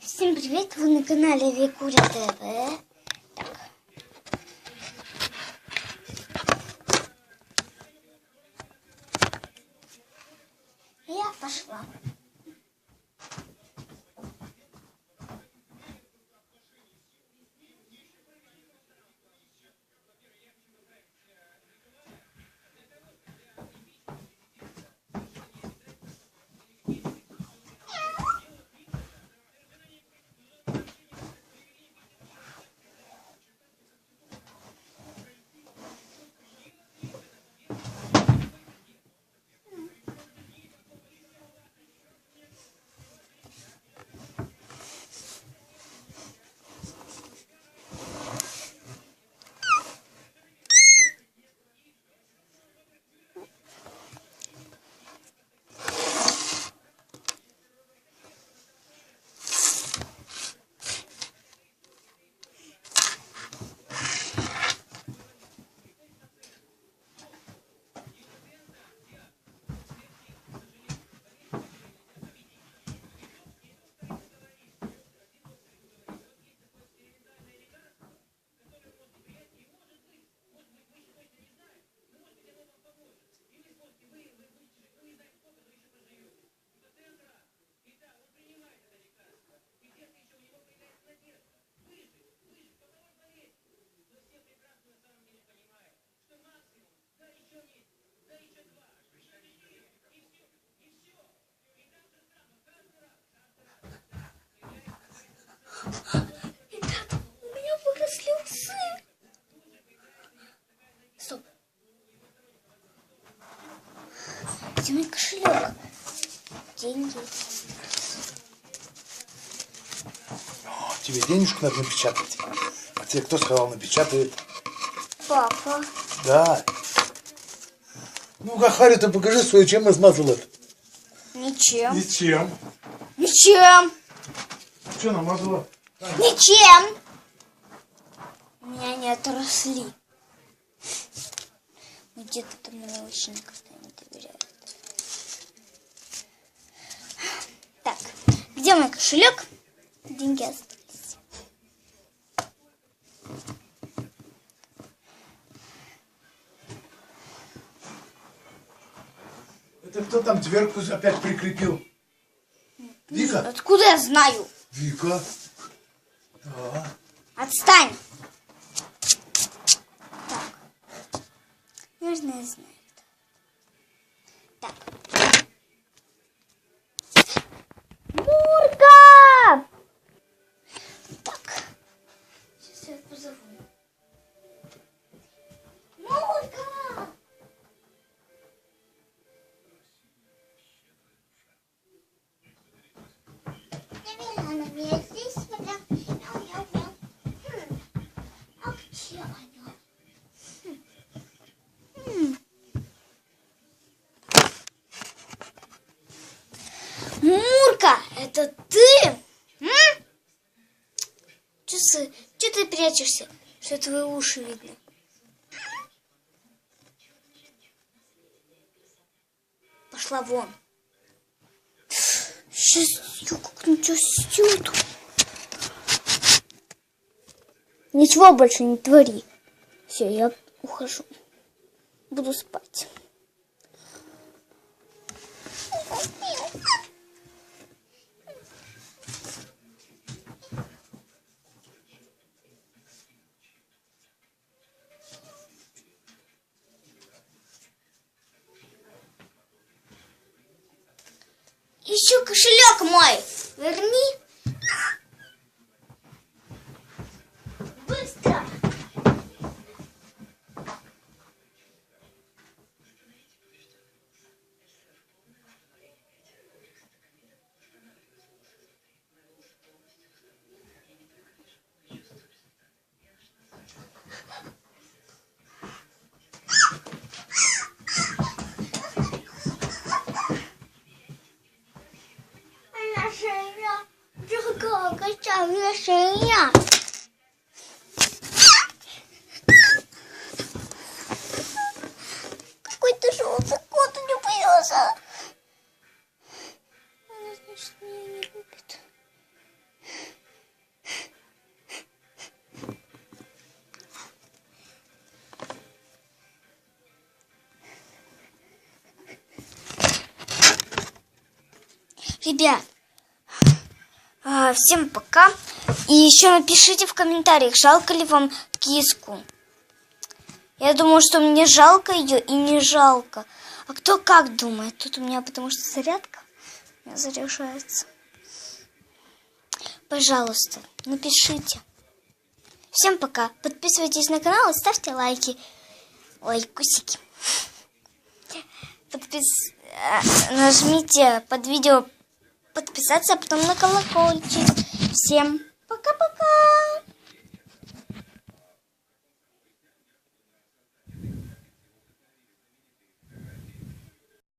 Всем привет! Вы на канале Викуля ТВ. Так. Я пошла. Стоп. Где мой кошелек? Деньги. Тебе денежку надо напечатать. А тебе кто сказал напечатает? Папа. Да. Ну-ка, Харри, ты покажи свою, чем измазал это? Ничем. Ничем. Ничем. Что намазала? Ничем. У меня не отросли. Где-то там меня вообще никогда не доверяют. Так, где мой кошелек? Деньги остались. Это кто там дверку опять прикрепил? Вика? Откуда я знаю? Вика? Да. Отстань. Так. Наверное, знает. Так. Мурка! Так. Сейчас я позову. Мурка! Наверное, я здесь смотрю. А где она? Мурка, это ты? Че ты прячешься? Что твои уши видны? Пошла вон. Сейчас я как-нибудь сделаю. Ничего больше не твори. Все, я ухожу. Буду спать. Еще кошелек мой. Верни. Быстро. Какая шея? Какой-то желтый кот влюбился. Она, значит, меня не любит. Ребят, всем пока. И еще напишите в комментариях, жалко ли вам киску. Я думаю, что мне жалко ее и не жалко. А кто как думает? Тут у меня, потому что зарядка у меня заряжается. Пожалуйста, напишите. Всем пока. Подписывайтесь на канал и ставьте лайки. Ой, кусики. Нажмите под видео подписаться, а потом на колокольчик. Всем пока-пока.